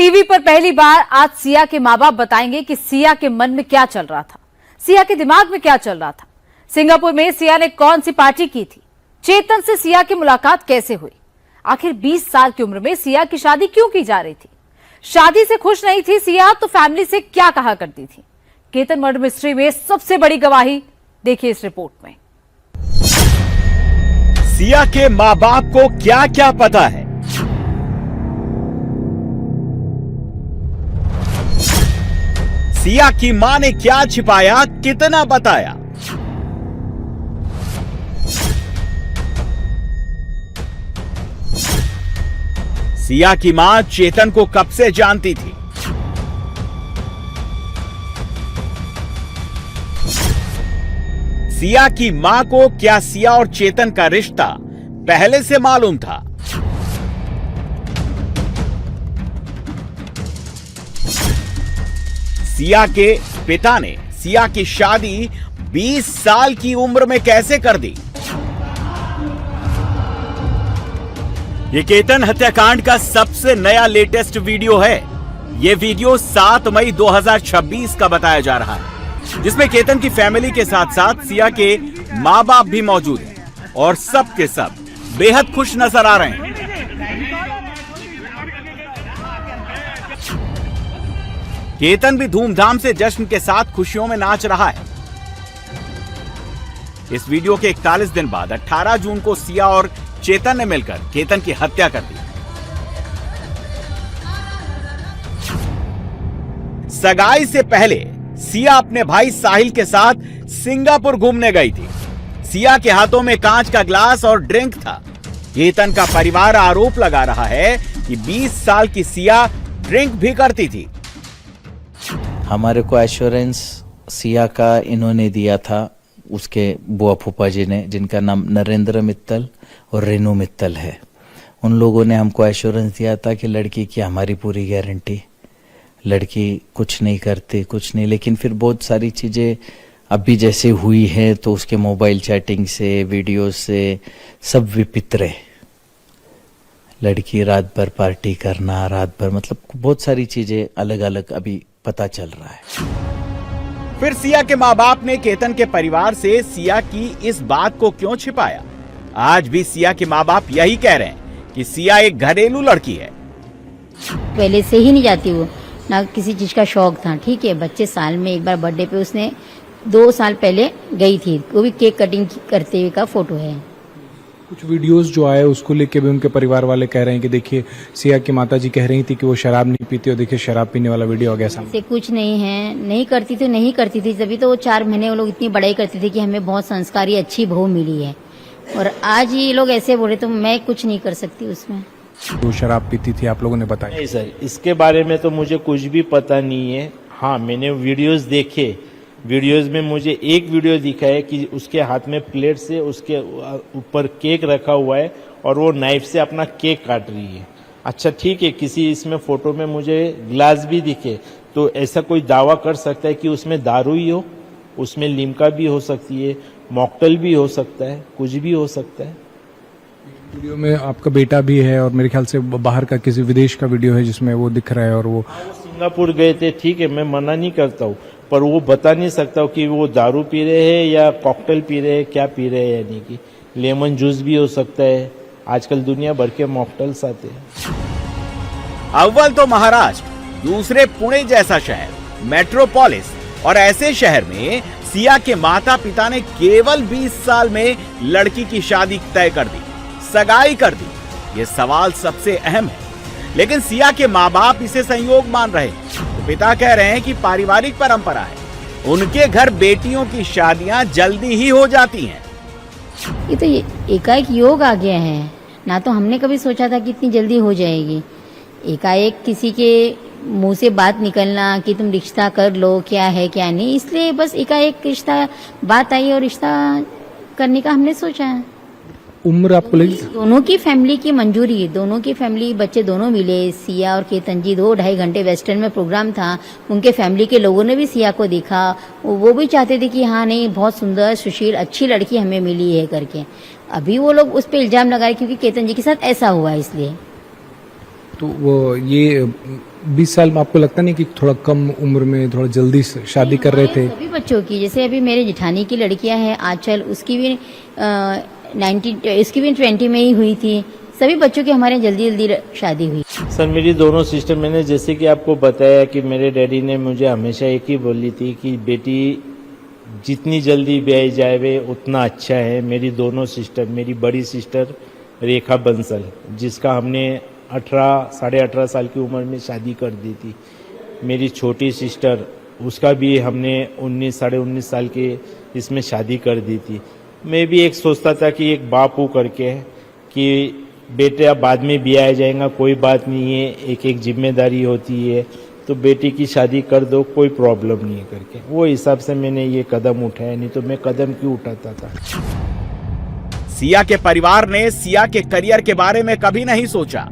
TV पर पहली बार आज सिया के मां बाप बताएंगे कि सिया के मन में क्या चल रहा था, सिया के दिमाग में क्या चल रहा था। सिंगापुर में सिया ने कौन सी पार्टी की थी, चेतन से सिया की मुलाकात कैसे हुई, आखिर 20 साल की उम्र में सिया की शादी क्यों की जा रही थी, शादी से खुश नहीं थी सिया तो फैमिली से क्या कहा करती थी। केतन मर्डर मिस्ट्री में सबसे बड़ी गवाही देखिए इस रिपोर्ट में। सिया के मां बाप को क्या क्या पता है, सिया की मां ने क्या छिपाया, कितना बताया। सिया की मां चेतन को कब से जानती थी, सिया की मां को क्या सिया और चेतन का रिश्ता पहले से मालूम था। सिया के पिता ने सिया की शादी 20 साल की उम्र में कैसे कर दी। ये केतन हत्याकांड का सबसे नया लेटेस्ट वीडियो है। ये वीडियो 7 मई 2026 का बताया जा रहा है, जिसमें केतन की फैमिली के साथ साथ सिया के मां बाप भी मौजूद हैं और सब के सब बेहद खुश नजर आ रहे हैं। केतन भी धूमधाम से जश्न के साथ खुशियों में नाच रहा है। इस वीडियो के 41 दिन बाद 18 जून को सिया और चेतन ने मिलकर केतन की हत्या कर दी। सगाई से पहले सिया अपने भाई साहिल के साथ सिंगापुर घूमने गई थी। सिया के हाथों में कांच का ग्लास और ड्रिंक था। केतन का परिवार आरोप लगा रहा है कि 20 साल की सिया ड्रिंक भी करती थी। हमारे को एश्योरेंस सिया का इन्होंने दिया था, उसके बुआ फूफा जी ने, जिनका नाम नरेंद्र मित्तल और रेनू मित्तल है। उन लोगों ने हमको एश्योरेंस दिया था कि लड़की की हमारी पूरी गारंटी, लड़की कुछ नहीं करती, कुछ नहीं। लेकिन फिर बहुत सारी चीज़ें अभी जैसे हुई हैं तो उसके मोबाइल चैटिंग से, वीडियो से सब विचित्र। लड़की रात भर पार्टी करना, रात भर मतलब बहुत सारी चीज़ें अलग अलग अभी पता चल रहा है। फिर सिया के मां बाप ने केतन के परिवार से सिया की इस बात को क्यों छिपाया। आज भी सिया के मां बाप यही कह रहे हैं कि सिया एक घरेलू लड़की है। पहले से ही नहीं जाती वो, ना किसी चीज का शौक था। ठीक है, बच्चे साल में एक बार बर्थडे पे उसने 2 साल पहले गई थी, वो भी केक कटिंग करते हुए का फोटो है। कुछ वीडियोस जो आए उसको लेके भी उनके परिवार वाले कह रहे हैं कि देखिए सिया की माताजी कह रही थी कि वो शराब नहीं पीती और देखिए शराब पीने वाला वीडियो आ गया सामने। ऐसे कुछ नहीं है, नहीं करती तो नहीं करती थी, तभी तो वो 4 महीने वो लोग इतनी बड़ाई करते थे कि हमें बहुत संस्कारी अच्छी बहू मिली है। और आज ये लोग ऐसे बोले तो मैं कुछ नहीं कर सकती उसमें। वो शराब पीती थी आप लोगों ने बताया? नहीं सर, इसके बारे में तो मुझे कुछ भी पता नहीं है। हाँ, मैंने वीडियोस देखे, वीडियोस में मुझे एक वीडियो दिखा है कि उसके हाथ में प्लेट से उसके ऊपर केक रखा हुआ है और वो नाइफ से अपना केक काट रही है। अच्छा ठीक है, किसी इसमें फोटो में मुझे ग्लास भी दिखे, तो ऐसा कोई दावा कर सकता है कि उसमें दारू ही हो, उसमें लिम्का भी हो सकती है, मॉकटेल भी हो सकता है, कुछ भी हो सकता है। वीडियो में आपका बेटा भी है और मेरे ख्याल से बाहर का किसी विदेश का वीडियो है जिसमें वो दिख रहा है। और वो सिंगापुर गए थे, ठीक है, मैं मना नहीं करता हूँ, पर वो बता नहीं सकता कि वो दारू पी रहे हैं या कॉकटेल पी रहे हैं, क्या पी रहे हैं। यानी कि लेमन जूस भी हो सकता है, आजकल दुनिया भर के मॉकटेल्स आते हैं। अव्वल तो महाराष्ट्र, दूसरे पुणे जैसा शहर, मेट्रोपोलिस, और ऐसे शहर में सिया के माता पिता ने केवल 20 साल में लड़की की शादी तय कर दी, सगाई कर दी। ये सवाल सबसे अहम है, लेकिन सिया के माँ बाप इसे संयोग मान रहे हैं। तो पिता कह रहे हैं कि पारिवारिक परंपरा है, उनके घर बेटियों की शादियां जल्दी ही हो जाती हैं। ये तो एकाएक योग आ गया है ना, तो हमने कभी सोचा था कि इतनी जल्दी हो जाएगी। एकाएक किसी के मुंह से बात निकलना कि तुम रिश्ता कर लो, क्या है क्या नहीं, इसलिए बस एकाएक रिश्ता बात आई और रिश्ता करने का हमने सोचा है। उम्र आपको लगी? दोनों की फैमिली की मंजूरी, दोनों की फैमिली, बच्चे दोनों मिले। सिया और केतन जी 2-2.5 घंटे वेस्टर्न में प्रोग्राम था, उनके फैमिली के लोगों ने भी सिया को देखा, वो भी चाहते थे कि हाँ नहीं बहुत सुंदर सुशील अच्छी लड़की हमें मिली है करके। अभी वो लोग उस पर इल्जाम लगाए क्योंकि केतन जी के साथ ऐसा हुआ इसलिए। तो वो ये 20 साल में आपको लगता नहीं कि थोड़ा कम उम्र में थोड़ा जल्दी से शादी कर रहे थे? सभी बच्चों की, जैसे अभी मेरे जेठानी की लड़कियां हैं आंचल, उसकी भी 20 में ही हुई थी। सभी बच्चों की हमारे जल्दी जल्दी शादी हुई। सर मेरी दोनों सिस्टर, मैंने जैसे कि आपको बताया कि मेरे डैडी ने मुझे हमेशा एक ही बोली थी कि बेटी जितनी जल्दी ब्याह जाए उतना अच्छा है। मेरी दोनों सिस्टर, मेरी बड़ी सिस्टर रेखा बंसल, जिसका हमने 18 साल की उम्र में शादी कर दी थी। मेरी छोटी सिस्टर, उसका भी हमने 19 साल के इसमें शादी कर दी थी। मैं भी एक सोचता था कि एक बाप हो करके कि बेटा बाद में भी आ जाएगा, कोई बात नहीं है, एक एक जिम्मेदारी होती है, तो बेटी की शादी कर दो, कोई प्रॉब्लम नहीं है करके, वो हिसाब से मैंने ये कदम उठाया, नहीं तो मैं कदम क्यों उठाता था। सिया के परिवार ने सिया के करियर के बारे में कभी नहीं सोचा।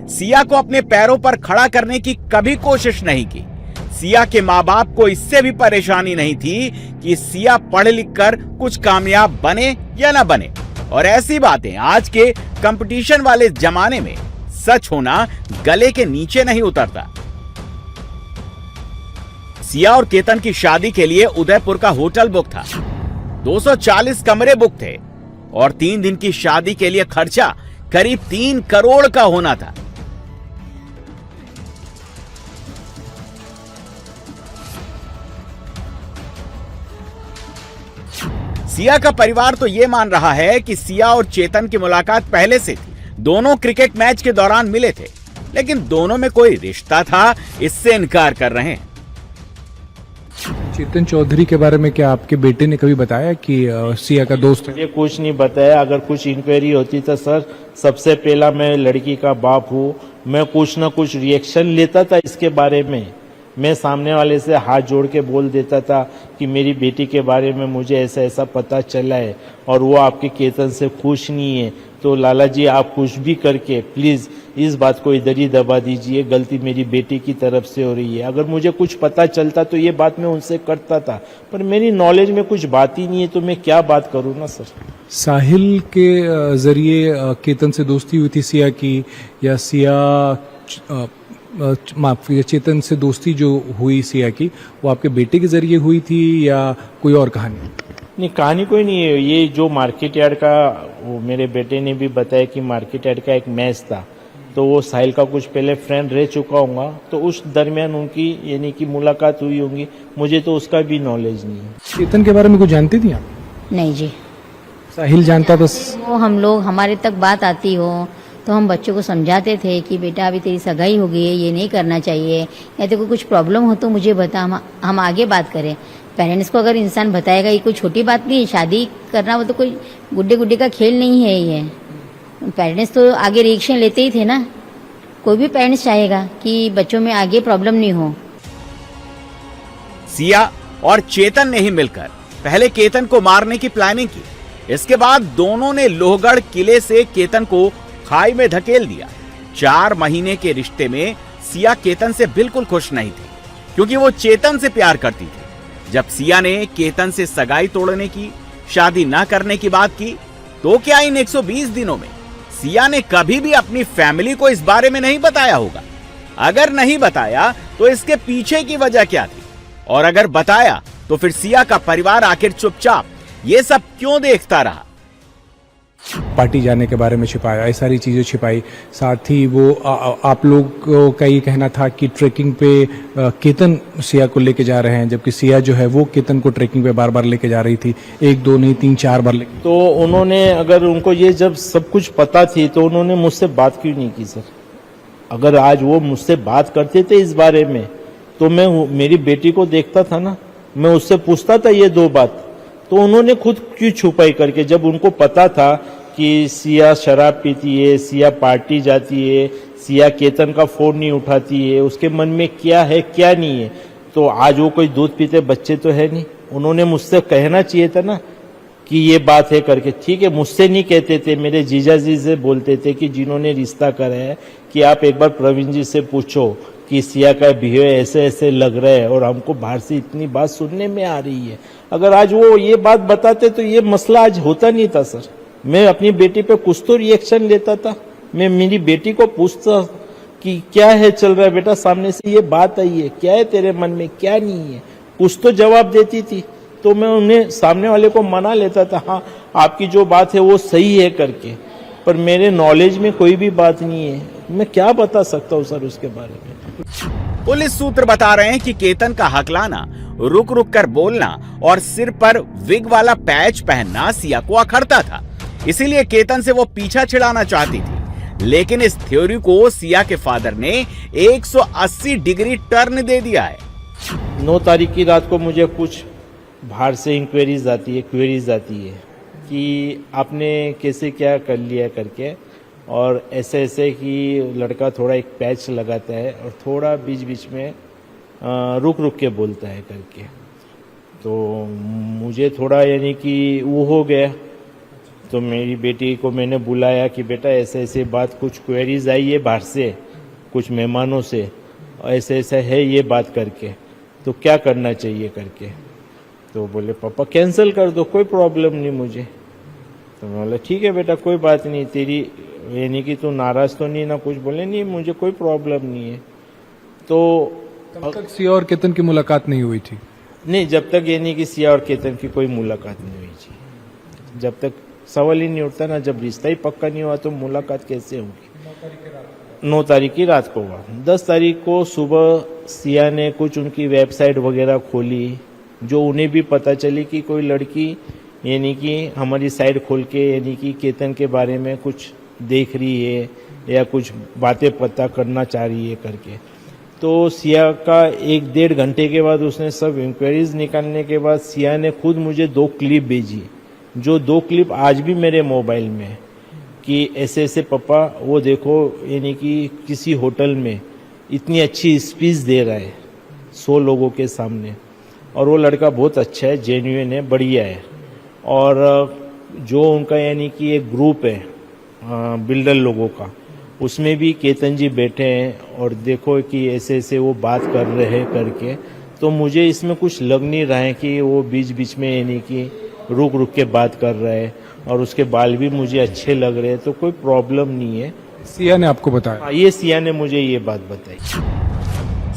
सिया को अपने पैरों पर खड़ा करने की कभी कोशिश नहीं की। सिया के माँ बाप को इससे भी परेशानी नहीं थी कि सिया पढ़ लिख कर कुछ कामयाब बने या ना बने। और ऐसी बातें आज के कंपटीशन वाले जमाने में सच होना गले के नीचे नहीं उतरता। सिया और केतन की शादी के लिए उदयपुर का होटल बुक था। 240 कमरे बुक थे और 3 दिन की शादी के लिए खर्चा करीब 3 करोड़ का होना था। सिया का परिवार तो यह मान रहा है कि सिया और चेतन की मुलाकात पहले से थी। दोनों क्रिकेट मैच के दौरान मिले थे, लेकिन दोनों में कोई रिश्ता था, इससे इनकार कर रहे हैं। चेतन चौधरी के बारे में क्या आपके बेटे ने कभी बताया कि सिया का दोस्त है? मुझे कुछ नहीं बताया। अगर कुछ इंक्वायरी होती तो सर, सबसे पहला मैं लड़की का बाप हूँ, मैं कुछ ना कुछ रिएक्शन लेता था इसके बारे में। मैं सामने वाले से हाथ जोड़ के बोल देता था कि मेरी बेटी के बारे में मुझे ऐसा ऐसा पता चला है और वो आपके केतन से खुश नहीं है, तो लाला जी आप कुछ भी करके प्लीज इस बात को इधर ही दबा दीजिए, गलती मेरी बेटी की तरफ से हो रही है। अगर मुझे कुछ पता चलता तो ये बात मैं उनसे करता था, पर मेरी नॉलेज में कुछ बात ही नहीं है, तो मैं क्या बात करूँ ना सर। साहिल के जरिए केतन से दोस्ती हुई थी सिया की, या सिया चेतन से दोस्ती जो हुई सिया की वो आपके बेटे के जरिए हुई थी या कोई और कहानी? नहीं, कहानी कोई नहीं है। ये जो मार्केट यार्ड का, वो मेरे बेटे ने भी बताया कि मार्केट यार्ड का एक मैच था, तो वो साहिल का कुछ पहले फ्रेंड रह चुका होगा, तो उस दरमियान उनकी यानी कि मुलाकात हुई होंगी। मुझे तो उसका भी नॉलेज नहीं है। चेतन के बारे में कुछ जानती थी आप? नहीं जी, साहिल जानता था। वो हम लोग, हमारे तक बात आती हो तो हम बच्चों को समझाते थे कि बेटा अभी तेरी सगाई हो गई है, ये नहीं करना चाहिए, या तो कुछ प्रॉब्लम हो तो मुझे बता, हम आगे बात करें। पेरेंट्स को अगर इंसान बताएगा, ये कोई छोटी बात नहीं है, शादी करना वो तो कोई गुड्डे गुड्डे का खेल नहीं है। ये पेरेंट्स तो आगे रिएक्शन लेते ही थे ना। कोई भी पेरेंट्स चाहेगा कि बच्चों में आगे प्रॉब्लम नहीं हो। सिया और चेतन ने ही मिलकर पहले केतन को मारने की प्लानिंग की। इसके बाद दोनों ने लोहगढ़ किले से केतन को खाई में धकेल दिया। 4 महीने के रिश्ते में सिया केतन से बिल्कुल खुश नहीं थी, क्योंकि वो चेतन से प्यार करती थी। जब सिया ने केतन से सगाई तोड़ने की, शादी ना करने की बात की, तो क्या इन 120 दिनों में सिया ने कभी भी अपनी फैमिली को इस बारे में नहीं बताया होगा? अगर नहीं बताया तो इसके पीछे की वजह क्या थी? और अगर बताया तो फिर सिया का परिवार आखिर चुपचाप ये सब क्यों देखता रहा? पार्टी जाने के बारे में छिपाया, ये सारी चीजें छिपाई। साथ ही वो आप लोग का ये कहना था कि ट्रैकिंग पे केतन सिया को लेके जा रहे हैं, जबकि सिया जो है वो केतन को ट्रैकिंग पे बार बार लेके जा रही थी, 1 2 नहीं 3 4 बार लेके। तो उन्होंने, अगर उनको ये जब सब कुछ पता थी तो उन्होंने मुझसे बात क्यों नहीं की सर? अगर आज वो मुझसे बात करते थे इस बारे में तो मैं मेरी बेटी को देखता था ना, मैं उससे पूछता था ये 2 बात, तो उन्होंने खुद क्यों छुपाई करके? जब उनको पता था कि सिया शराब पीती है, सिया पार्टी जाती है, सिया केतन का फोन नहीं उठाती है, उसके मन में क्या है क्या नहीं है, तो आज वो कोई दूध पीते बच्चे तो है नहीं। उन्होंने मुझसे कहना चाहिए था ना कि ये बात है करके। ठीक है, मुझसे नहीं कहते थे, मेरे जीजा जी से बोलते थे कि जिन्होंने रिश्ता करा है कि आप एक बार प्रवीण जी से पूछो कि सिया का बिहेव ऐसे ऐसे लग रहा है और हमको बाहर से इतनी बात सुनने में आ रही है। अगर आज वो ये बात बताते तो ये मसला आज होता नहीं था सर। मैं अपनी बेटी पे कुछ तो रिएक्शन लेता था। मैं मेरी बेटी को पूछता कि क्या है चल रहा है बेटा, सामने से ये बात आई है, क्या है तेरे मन में, क्या नहीं है, कुछ तो जवाब देती थी। तो मैं उन्हें, सामने वाले को मना लेता था, हाँ आपकी जो बात है वो सही है करके, पर मेरे नॉलेज में कोई भी बात नहीं है, मैं क्या बता सकता हूँ सर उसके बारे में। पुलिस सूत्र बता रहे हैं कि केतन का हकलाना, रुक रुक कर बोलना और सिर पर विग वाला पैच पहनना सिया को अखरता था। इसीलिए केतन से वो पीछा छिड़ाना चाहती थी, लेकिन इस थ्योरी को सिया के फादर ने 180 डिग्री टर्न दे दिया है। 9 तारीख की रात को मुझे कुछ बाहर से इंक्वायरीज आती है, क्वेरीज आती है कि आपने कैसे क्या कर लिया करके, और ऐसे ऐसे कि लड़का थोड़ा एक पैच लगाता है और थोड़ा बीच बीच में रुक रुक के बोलता है करके। तो मुझे थोड़ा यानी कि वो हो गया, तो मेरी बेटी को मैंने बुलाया कि बेटा ऐसे ऐसे बात, कुछ क्वेरीज आई है बाहर से, कुछ मेहमानों से, ऐसे ऐसे है ये बात करके, तो क्या करना चाहिए करके। तो बोले पापा कैंसिल कर दो, कोई प्रॉब्लम नहीं मुझे। तो मैं बोला ठीक है बेटा कोई बात नहीं, तेरी यानी कि तू नाराज तो नहीं ना कुछ, बोले नहीं मुझे कोई प्रॉब्लम नहीं है। तो तब तक सिया और केतन की मुलाकात नहीं हुई थी? नहीं, जब तक यानी कि सिया और केतन की कोई मुलाकात नहीं हुई थी, जब तक सवाल ही नहीं उठता ना, जब रिश्ता ही पक्का नहीं हुआ तो मुलाकात कैसे होगी। 9 तारीख की रात को हुआ। 10 तारीख को सुबह सिया ने कुछ उनकी वेबसाइट वगैरह खोली, जो उन्हें भी पता चली कि कोई लड़की यानी कि हमारी साइड खोल के यानी कि केतन के बारे में कुछ देख रही है या कुछ बातें पता करना चाह रही है करके। तो सिया का 1-1.5 घंटे के बाद उसने सब इंक्वायरीज निकालने के बाद सिया ने खुद मुझे 2 क्लिप भेजी, जो 2 क्लिप आज भी मेरे मोबाइल में है कि ऐसे ऐसे पापा वो देखो यानी कि किसी होटल में इतनी अच्छी स्पीच दे रहा है 100 लोगों के सामने, और वो लड़का बहुत अच्छा है, जेन्युइन है, बढ़िया है। और जो उनका यानी कि एक ग्रुप है बिल्डर लोगों का, उसमें भी केतन जी बैठे हैं और देखो कि ऐसे ऐसे वो बात कर रहे हैं करके। तो मुझे इसमें कुछ लग नहीं रहा है कि वो बीच बीच में यानी कि रुक रुक के बात कर रहे हैं, और उसके बाल भी मुझे अच्छे लग रहे हैं, तो कोई प्रॉब्लम नहीं है। सिया ने आपको बताया? हाँ, ये सिया ने मुझे ये बात बताई।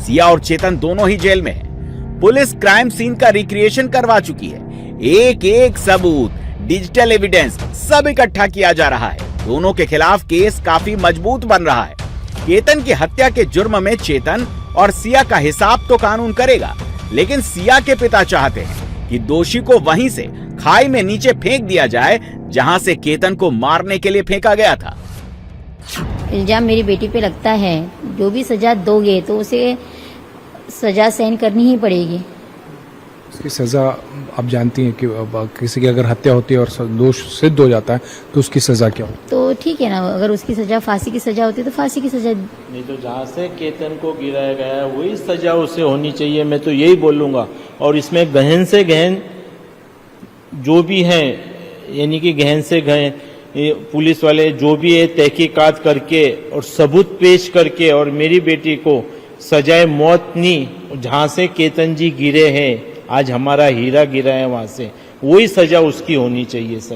सिया और चेतन दोनों ही जेल में हैं। पुलिस क्राइम सीन का रिक्रिएशन करवा चुकी है। एक एक सबूत, डिजिटल एविडेंस सब इकट्ठा किया जा रहा है। दोनों के खिलाफ केस काफी मजबूत बन रहा है। केतन की हत्या के जुर्म में चेतन और सिया का हिसाब तो कानून करेगा, लेकिन सिया के पिता चाहते हैं कि दोषी को वहीं से खाई में नीचे फेंक दिया जाए जहां से केतन को मारने के लिए फेंका गया था। इल्जाम मेरी बेटी पे लगता है, जो भी सजा दोगे तो उसे सजा सहन करनी ही पड़ेगी। उसकी सजा आप जानती हैं कि किसी की अगर हत्या होती है और दोष सिद्ध हो जाता है तो उसकी सजा क्या होती है? तो ठीक है ना, अगर उसकी सजा फांसी की सजा होती है तो फांसी की सजा। नहीं तो जहाँ से केतन को गिराया गया है वही सजा उसे होनी चाहिए, मैं तो यही बोलूंगा। और इसमें गहन से गहन जो भी है यानी कि गहन से गहन पुलिस वाले जो भी है तहकीकात करके और सबूत पेश करके, और मेरी बेटी को सजाए मौत नहीं, जहाँ से केतन जी गिरे हैं, आज हमारा हीरा गिरा है वहां से, वही सजा उसकी होनी चाहिए सर।